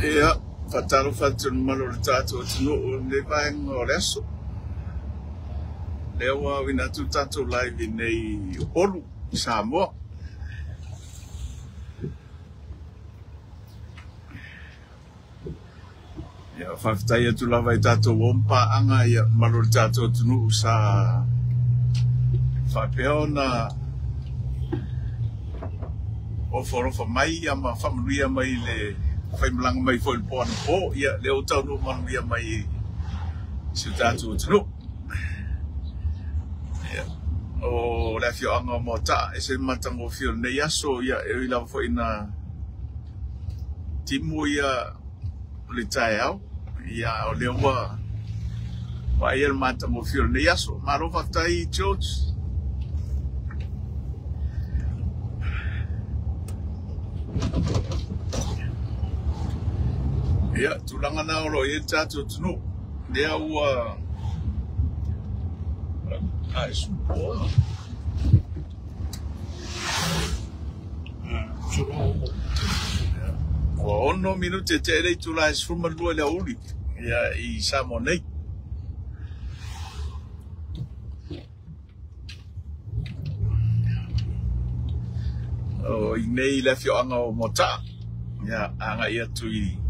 Ia, whataro whatun malo le tātou tino o le vaenga o reso. Lea wa wina tu tātou live nei Upolu, Samoa. Ia, whawhitai atu lava i tātou wompa anga ia malo le tātou tino sa whapeo na o whorofa mai ama whamanuia mai le fai malanga mai foi pon po ia le o tau no manuia mai si tātou tino. Ia, o le fio anga mo ta e se matango fio nei aso ia e ila foi na timu ia le tae au ia o le wa ia matango fio nei aso maro whaftai George. Ia, tulanga na oro e tātou tino. Lea ua ai supoa. O ono minute te rei tula e sfuma lua lea uri. Ia, i Samo nei. O i nei le fio anga o mota. Ia, anga ia tui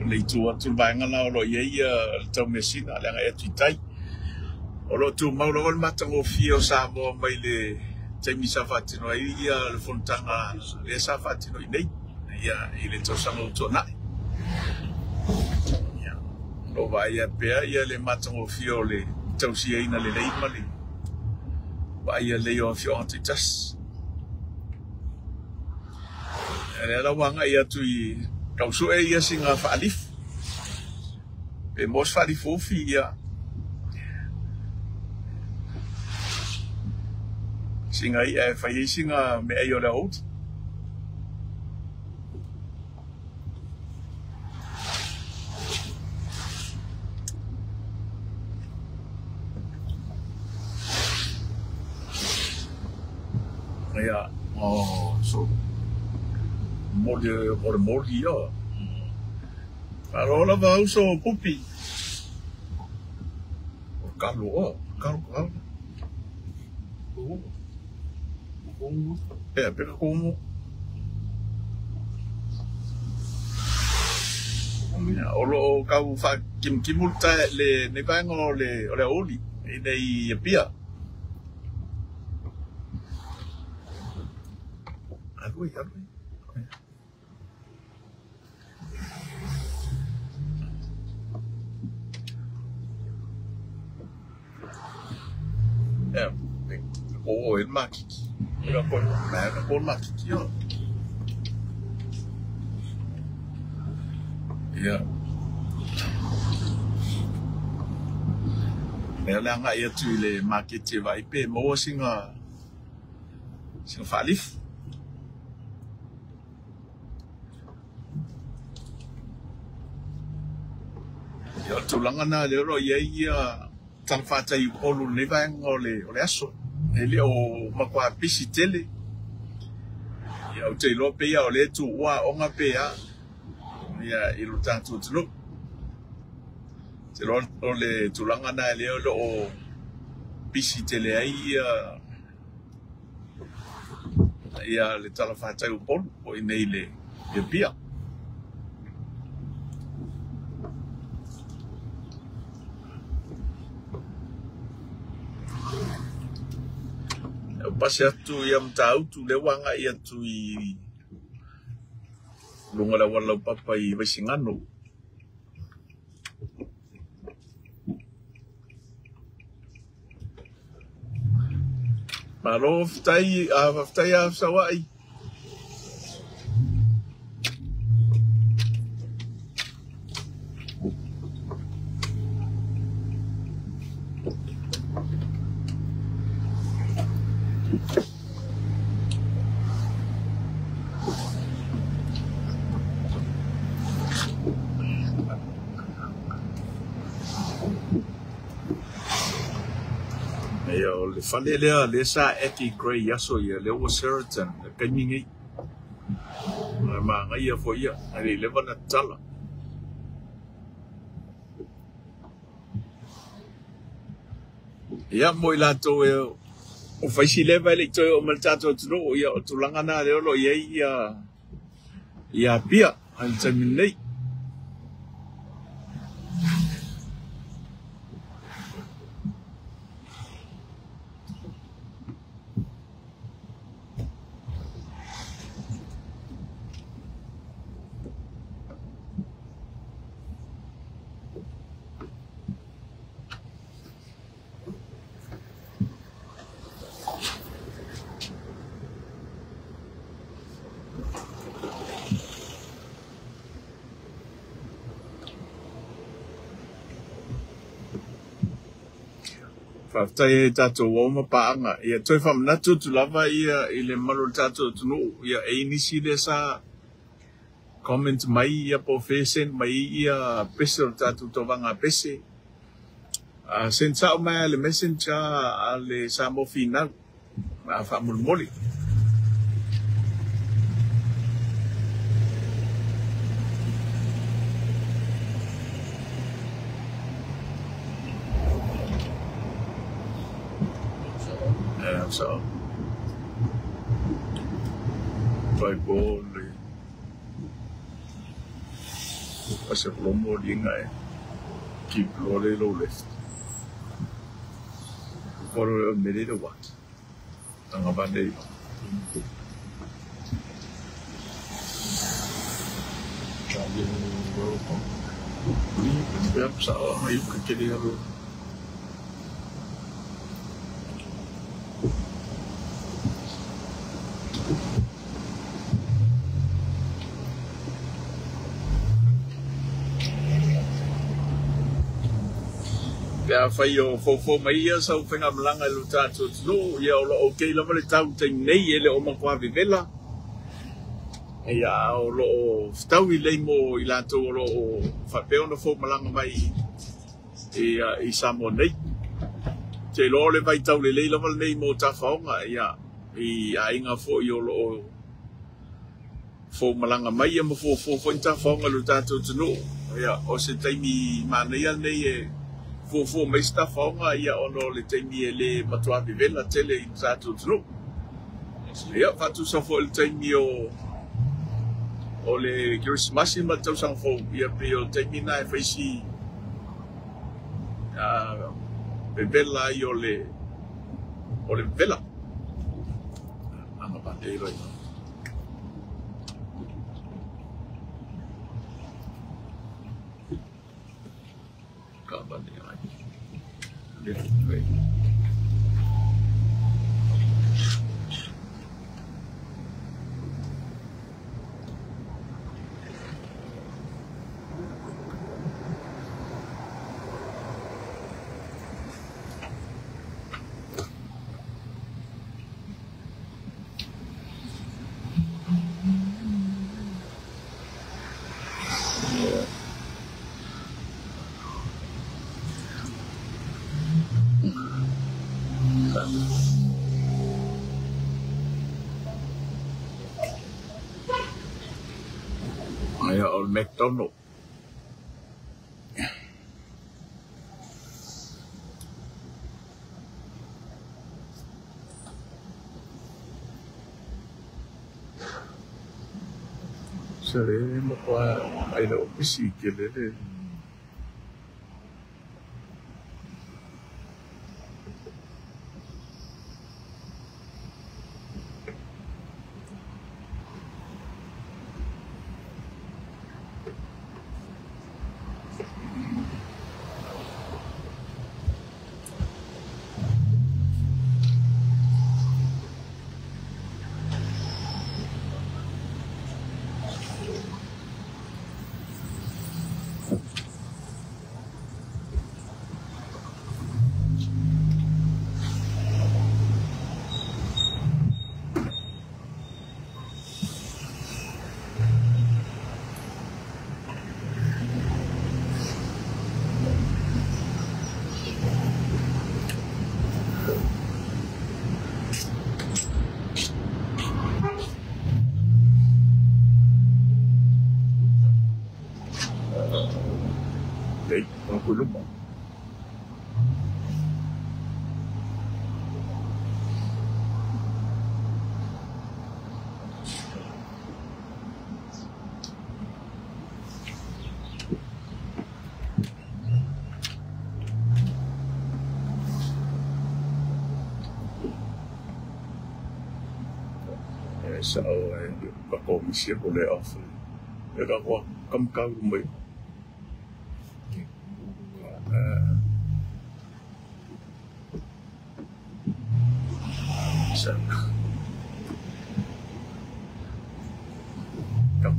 le tu atu vaenga na o lo ia tau mesina le nga e tuitai o lo tu mauro o matango fio Samoa mai le taimi safatino ia le fontanga le safatino nei ia i le tosanga utona ia lo vai ia pea ia le matango fio le tausia ina le leima le vai ia le o fio antitas e la wanga ia tui kau su e ia singa whaalif. E mos whaalifofi ia. Singa ia e whai singa me ei o le houti. Ia, so mole ia. Parola va uso pupi. Calo. Pero como olo kau fa kimulta le nevango le oli e nei pia. Alui. O el Maketi. Era por Maketi. Ya. Ela nga ia tu le Maketi vai pe mo singa falif. Ya tulanga na le ro ia tan fata I Upolu Aulelei ole aso. Ele o makwa pisi tele. Ya o te lo pe ya o le tu wa o nga pe ya. Ya I lo tanto tlo. Te lo le tulanga na le o pisi tele ai ya le tala fata Upolu o nei le pia. pasi atu ia mtau tu le wanga ia tu I lunga la wala papa I Vaisingano. Maro ftai a sawai. Le fale le sa eti grey yaso ia le was certain peningi ma ngai fo ia ale le vana tala ia mo ila to o faisi le vai to o maltato tro ia o tulanga na le lo ia pia al terminate. Tai tato woma paanga ia toi fam natu tu lava ia ile malu tato tunu ia inisi le sa comment mai ia profession mai ia pesel tato tovanga pese sensa o mai le messenger ale samo final fa mulmoli so vai bole passa lomo linga keep lole low left for a minute or what tanga bande perhaps you could get it ya fai o fo mai ia sa fenga mlanga lu tato no ia o okay la vale tau te nei ele o makwa vivela ia o lo tau I le mo I la to lo fa pe ono fo malanga mai I samo nei te lo le vai tau le la vale nei mo ta faonga ia I ainga fo I o lo fo malanga mai ia mo fo ta faonga lu tato no ia o se taimi manea nei fo mai sta faonga ia ono le taimi le matua vivela tele I tato tunu ia fatu sa fo le taimi o le Christmas ma tau sang fo ia pe o taimi na faisi vivela I o le vela ama bandera ka bandera Great. Ia o McDonald. Sare mo pa ai na opisi ke le. So bako misi boleh off. Ega ko kam kau mai. So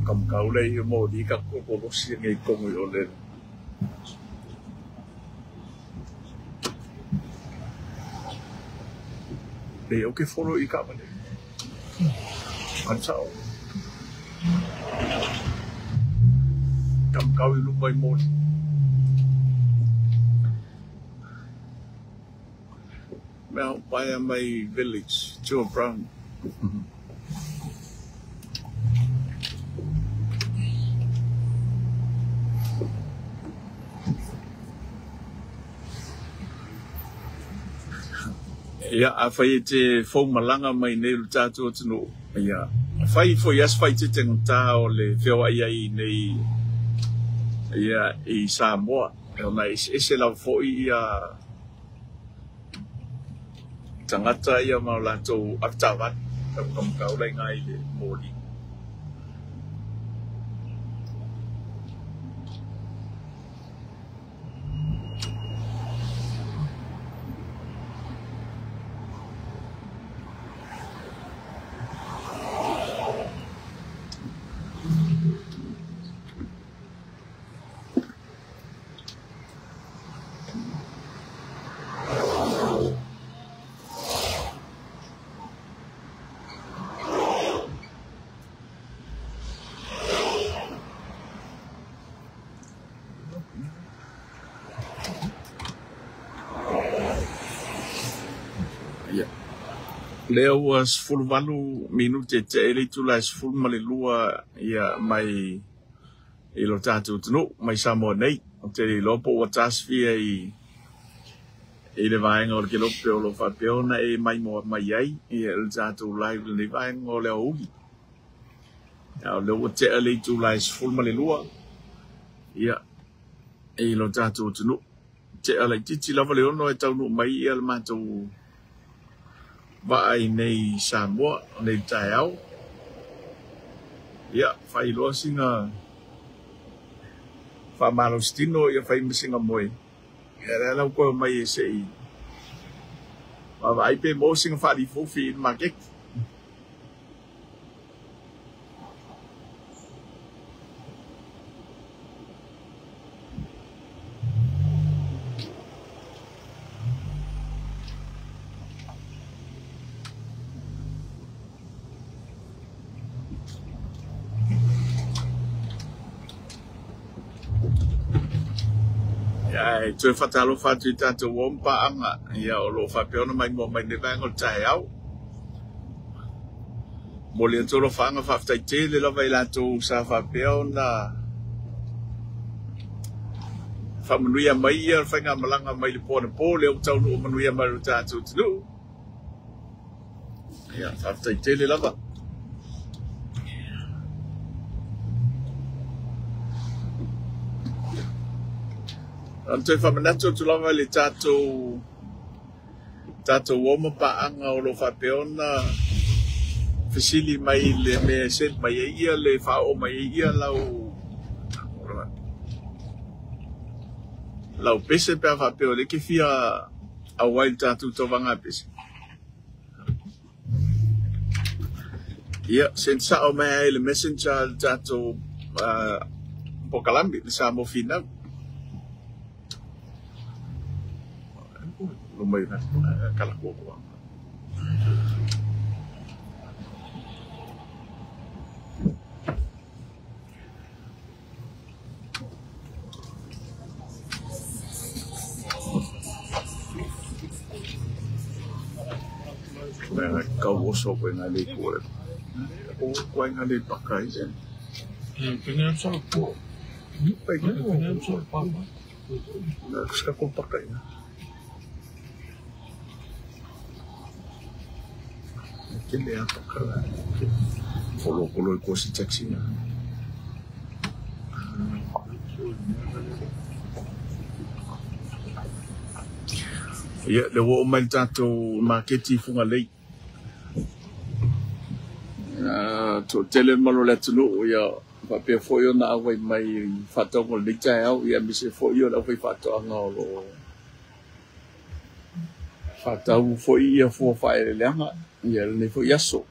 kam kau lei mo di ka ko si ngai kong yo le. They okay follow you come in. Sao cầm cao lúc bay một Mount Bayamay Village, Joe Brown. Ya, afai te fo malanga mai nei luta tu tunu. Ya, afai fo yas fai te tengta o le feo ai nei. Ya, I Samoa. Na ese la fo ia tangata ia maulato aftavat kam kau lai ngai le moli. Leo was full valu minute te ele tulas full malelua ia mai ilo tatu tunu mai Samoa nei te lopo watasfia I le vaenga o ke lope o lo fapeona e mai mo mai ai ia il tatu live le vaenga o le ugi au le te ele tulas full malelua ia ilo tatu tunu te ele titi lava le ono e taunu mai ia le matou vai nei Samoa nei taiau ia fai lo singa fa malostino ia fai misinga moi era la ko mai sei ma vai pe mo singa fa di fofi Maketi Tue fatalo fatu tato wompa anga ia o lo fapeona mai mo mai nevang o tai au mo le tolo fanga faftai tele la vai lato sa fapeona famanuia mai ia fainga malanga mai le pona pole o tau no manuia mai tato tlu ia faftai tele lava Antoi whamanato tu lava le tato woma paanga o lo whapeona fisili mai le mea set mai ia le whao mai ia lau pese pia whapeo le ke fia a wail tato to wanga pese. Ia, sen sao mai le messenger tato pokalambi le sa mo finau. Lumay na kalako ko na kau oso ko na le ko ko na le pakai sen kanya sa ko ni pa kanya sa pa na ska ko pakai na Kile apa kala follow ko si taxi na ya le wo mai tato Maketi Fugalei to tele malo le tunu ya pa pe fo yo na wai mai fato ko le cha au ya mi se fo yo la fo fato nga lo fato fo ia fo fa le nga ya le fo yaso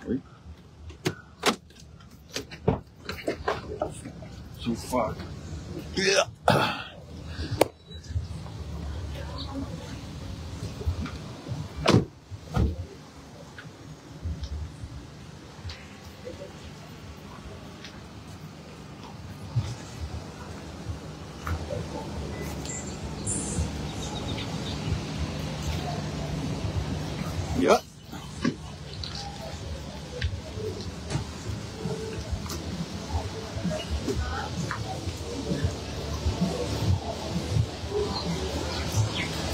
Oui. So far. Yeah. Yeah.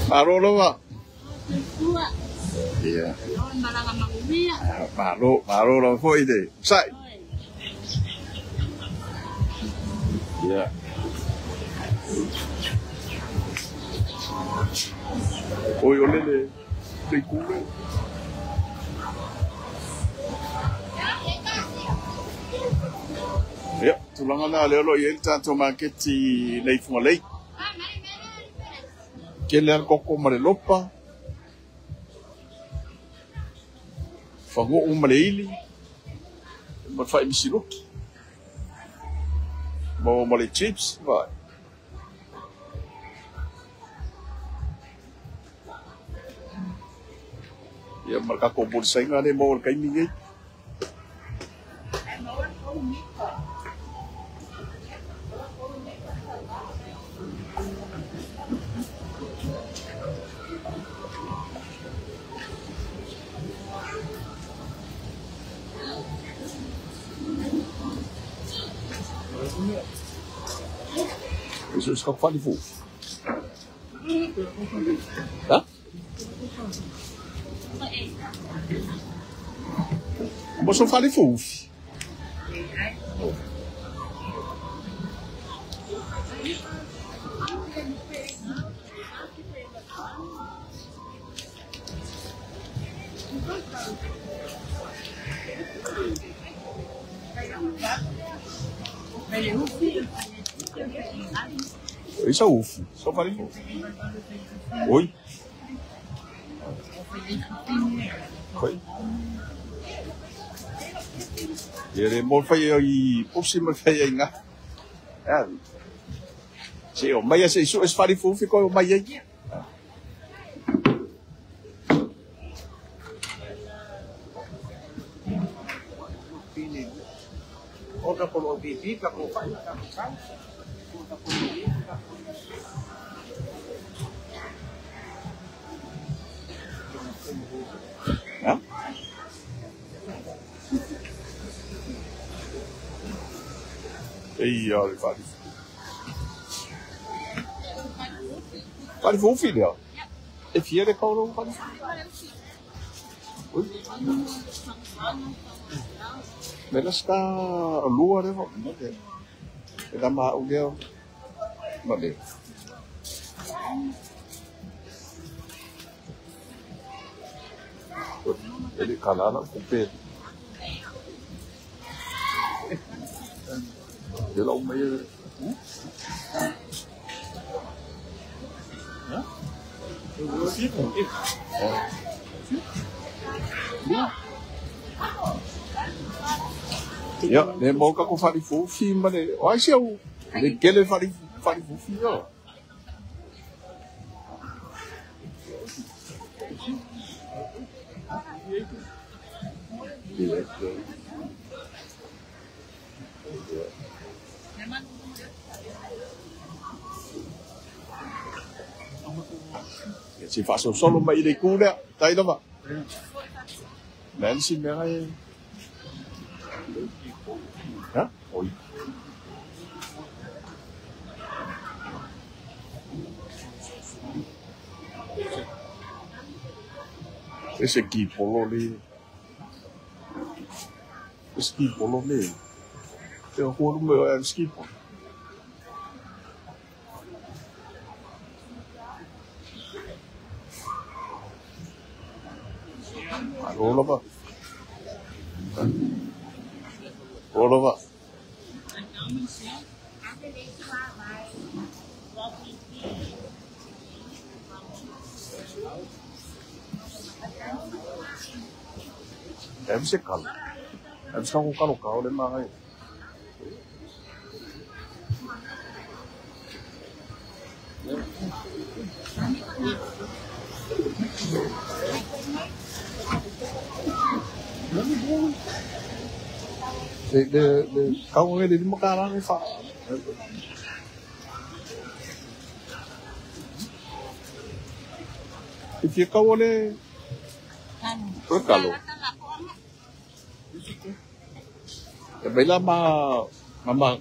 Marolo. Yeah. Marolo foi de. Sai. Yeah. Oi, Aulelei. Tem cura. Ya, tulangana lelo yelta to Maketi nei Fugalei. Kele koko marelopa. Fango umaleili. Ma fai misilo. Mo male chips, vai. Ya marca ko bolsa ngane mo kay mingi. Isso é o que fala de voo. Tá? Você fala de voo. Isso é UF, só falei UF. Oi? Oi? Ele mau fai ai próxima fai ai nga. Se o mai se isso es fali UF ko mai ai. Outra por fica por faz Hã? Ei, olha, fale vou filho. E filha de Paulo fale. Melas ka luar de vamos, né? Ele ama o meu, vale. Ele calala com Pedro. Ele é o meio. Ja, ne mau ka ko fari fufi mane. Ai se o le kele fari fufi yo. Si fa solo mai de cura, dai da va. Nancy me ai. Hả? Ôi. Ese ki polo le. Ski polo le. Te ho mo ski polo. All over. All over. Em sẽ cần. Em sao không có lục cầu đến mà ngay. De kau ngai di makanan ni fa. Iki kau le. Kalau. Ya bela mama.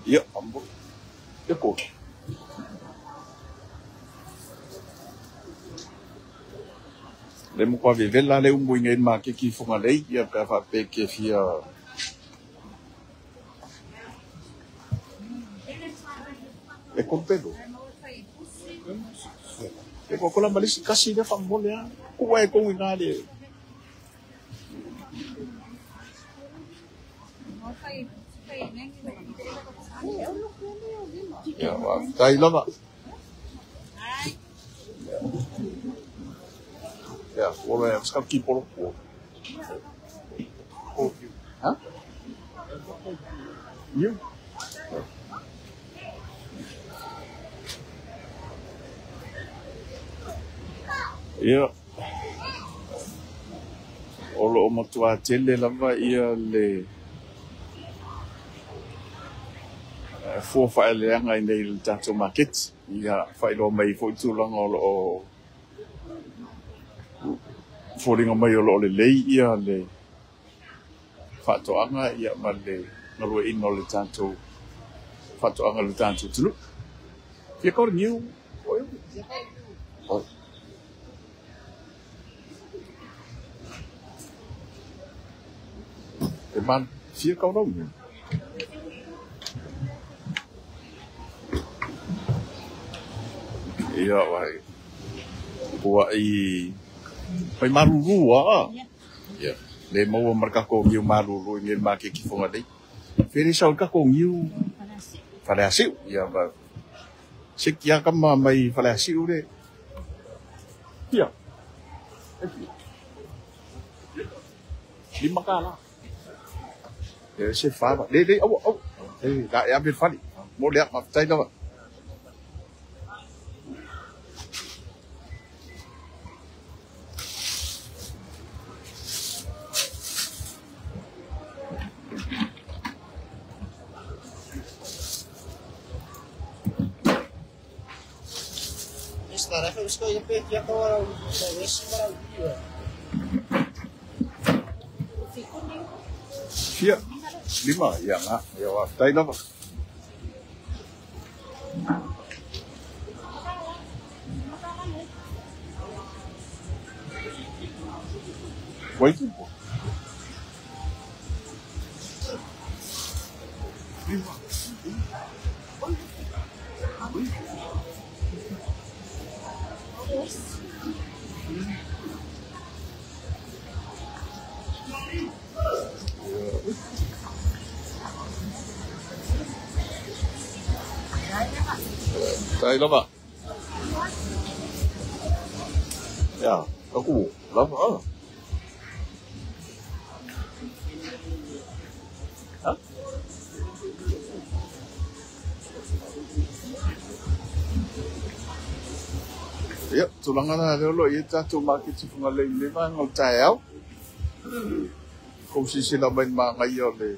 Ya ambo. Ya ko. Le mo kwa vela le umbo ngai Maketi Fugalei ia ka fa pe ke fia. E completo. E ko kola malisi kasi de fa mole ya. Ku wa ko ngale. Ya, tai lama. Ya, boleh sekali polo. Oh, hah? You? Ya. Olo o matua tele lava ia le fo fa le anga nei le tato Maketi ia fa ilo mai fo tulang o fo ringa mai o Aulelei ia le fa to anga ia ma le ngalo ino le tato fa to anga le tato tulu ia ko new e man fia kau no ia wai buat pai maruru ya le mau marka ko miu maruru ngel Maketi Fugalei feri sa ka ko miu falasi ya ba sekia kama mai falasi ure ya lima kala ya se fa de au da ya bir fali mo lihat ma tai da Sekarang harus kau yang pihak kau orang dari sekarang dia. Sia, lima, ya nga, ya wa, tayo na ba? Wait po. Lima. Tayo na ba? Ya, aku lama. Hah? Ya, tulangan na lo ita tu Maketi Fugalei lima ng tayo. Kung sila may mga ngayon eh.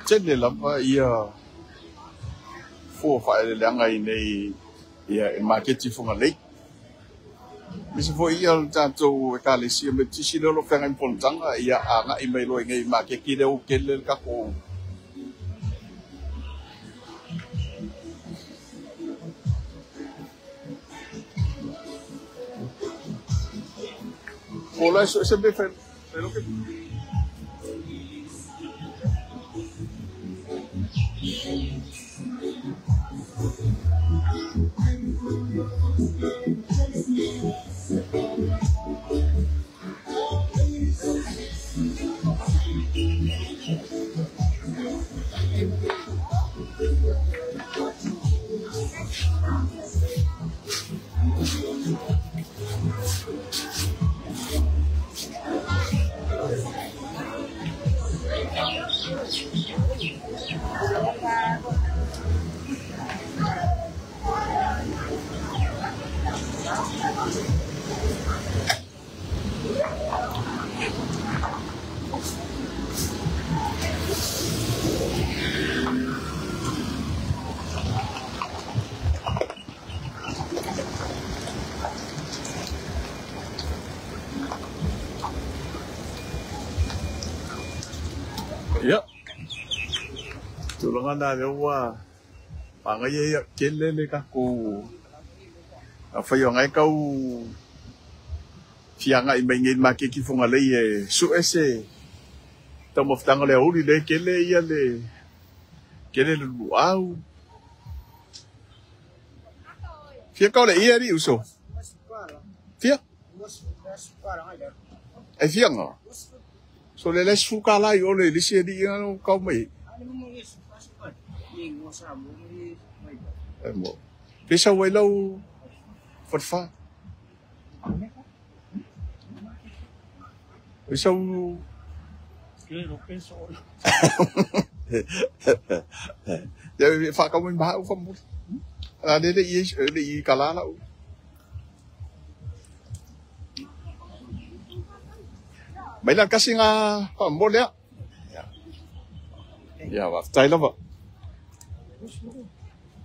tele lava ia fuafa'aleleaga i nei ia e Maketi Fugalei. Misi foi ia o tātou e kālesia me tisi lelo whenga i politanga ia anga i meilo i ngai Maketi leo kele kako. Ola se me fe lo que ya tulangan na lewa pangaya kele le kako afayo ngai kau fianga i mengi Maketi Fugalei e su ese taumafa le uli le kele ia le kele lu au fia kau le ia ri uso fia e fianga so le les Fugalei ole lisi di ano kau mai mo pesa wailau fatfa pesa ya fa kau min ba fa mo ada i kalala Bailan kasi nga pambolya. Ya, wa taila ba.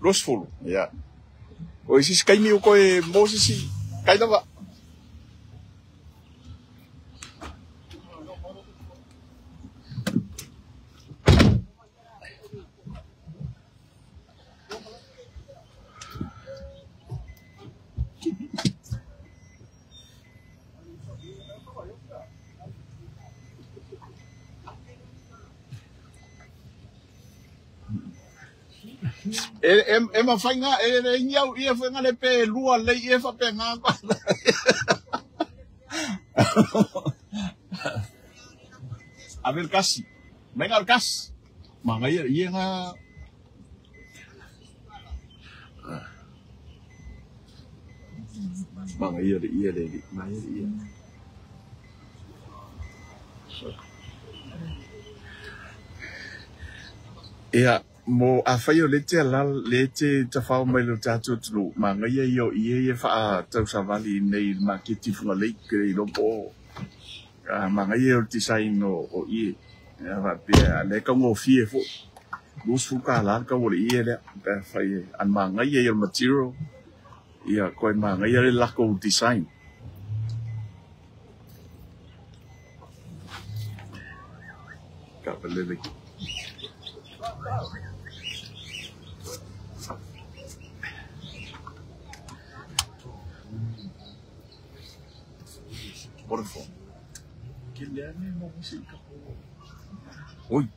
Rosful, ya. O isi kai mi ko e mosisi kaila ba. E ma fai nga e nyau ia foi nga le pe lua le e fa pe nga pa a ver casi venga al cas ma nga ia nga ma nga ia le ma ia ia mo a fai o lete ala lete ta fa mai lo tatu tlu ma nga ia ia fa tau savali nei Maketi Fugalei ke lo po ma nga ia o design o ia va pe ale ka mo fie fo lus fuka la ka wo ia le pa fai an ma nga ia material ia ko ma nga ia la ko design ka pele por favor. Que le ane mo música po. Uy,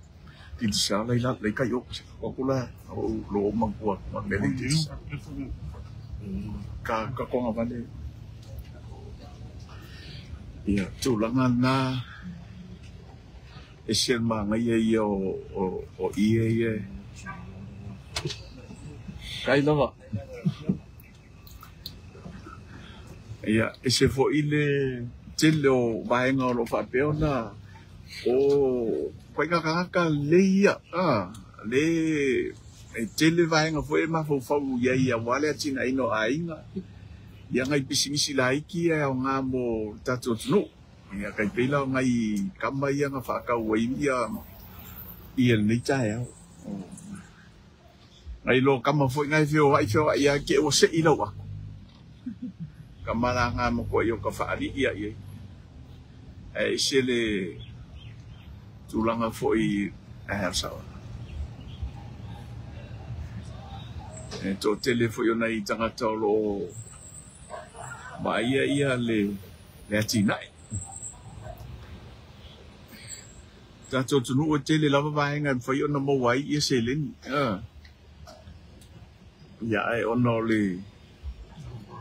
dito siya lay kayo. Ako la, lo magkuha. Magbelitis. Kako nga bali. Iya, tulangan na. Isyan mga iya o iya. Kaya na ba? Iya, ese fo ile tele o vaenga o whapeo na o koinga kaka leia le e tele vaenga fo e mafau ia wale atina ino ainga ia ngai pisimisi laiki e o ngā mo tato tunu ia kai pila ngai kama ia ngā whakau ia ia nei tai au. Ngai lo kama foi ngai fio ia ke o se ilo wa. Kamala nga mo ko yo ka faali ia ia. Sele tulanga foi sa. To tele foi ona I tangata lo ma ia le atinai. Tato tunu o tele lava vaenga foi ona mo wai ia seleni. Ya ai ono le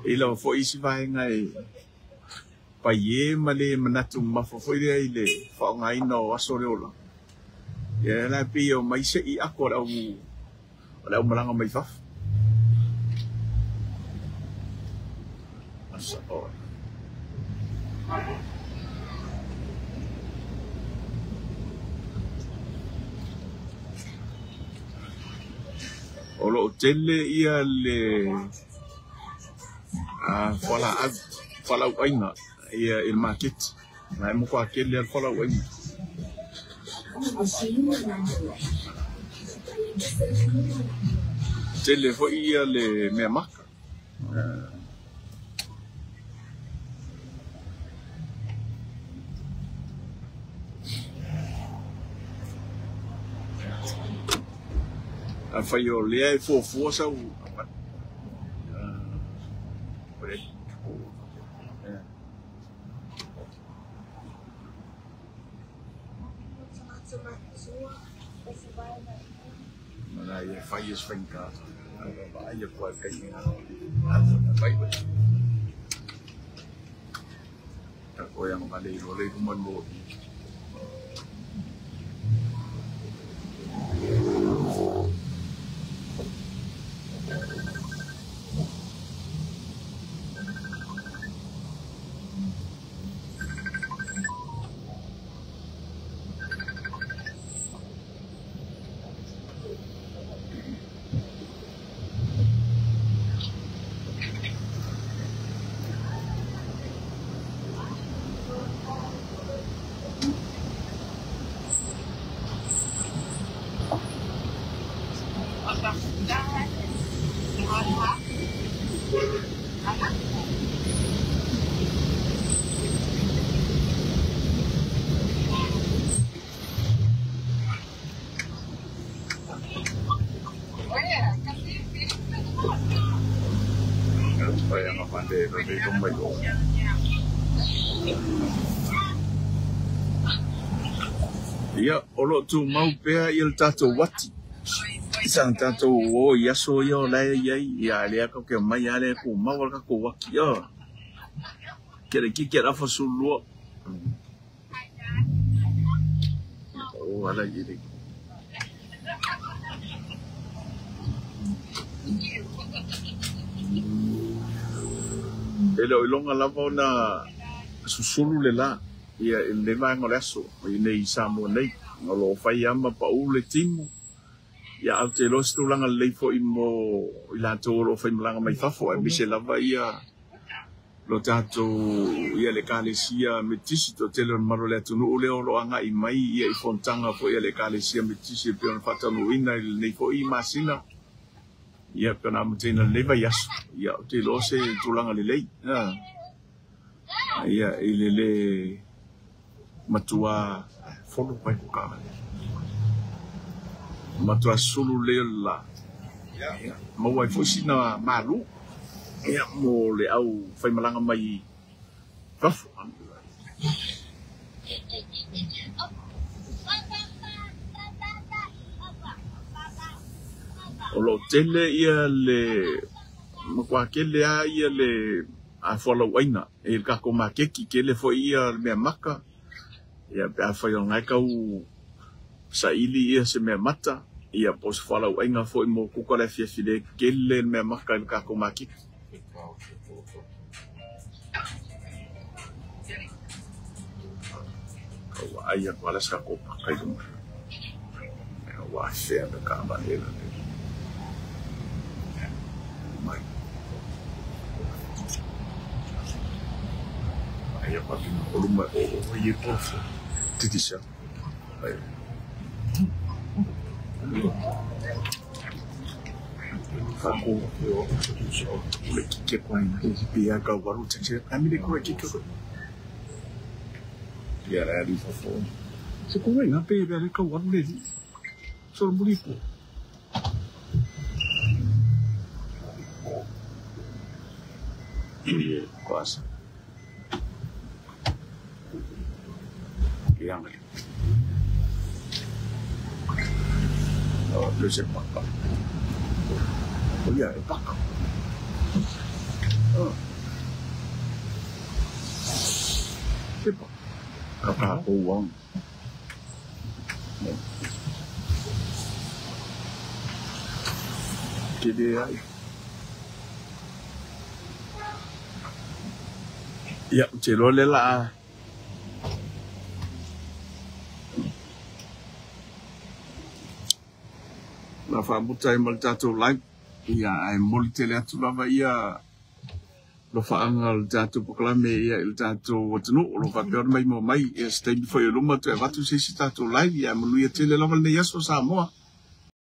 ila foi isi vaenga pa ye male manatu mafo foi le fa ngai no asoreola. Ya la pio mai se I akora o malanga mai fa. Olo tele ia le fala uaina ia il Maketi na mo kwa kele al fala uaina tele fo ia le me maka fai o lea fo sa u mana ia fai es fenka ia kwa kai fai ta ko yang male lo le mo ia olo tu mau pea il tato wati sang tato o yaso yo lai ia le ka ke mai ale ku mau ka ko waki yo kere ki kera fa sulu o ala yiri elo ilonga lava na susulu le la ia le vai ngoleso I nei samo nei ngolo fai ama pa ule timu ia au te los tulanga le fo imo ila tolo fai mlanga mai fafo e mise lava ia lo tato ia le kalesia metisi to tele maro le tunu ule lo anga I mai ia I fontanga fo ia le kalesia metisi pe on fatano ina nei fo I masina ia kana mutena leva yas ia te los tulanga le lei ia ile matua folo pai ka matua sulu le la mo wai fusina malu ia mo le au fai malanga mai fafu olo tele ia le mo kwa kele ia le a follow aina e ka ko Maketi kele fo ia me maka ia pa fai ngai ka u sa ili ia se me mata ia pos follow aina fo mo ku ko le fie kele me maka ka ko Maketi ko ai wala sa ko kai dum wa se anda ka ba ele mai ai pa o luma o ye pofu titisa ai Aku ke kuai na biar kau baru cek kami di kuai kita biar ada foto sekolah ngapain biar kau baru ni soal muliku iya kuasa yang oh tu siapa oh ya, pak. Oh. Siapa? Kakak aku uang. Jadi ya, celole lah. La famutai mal jatuh like. Ia ai moli tele atu lava ia lo faanga jatu poklame ia il jatu watunu lo fa peor mai mo mai e stay before you luma tu e vatu se si tatu live ia mulu ia tele lava le yaso Samoa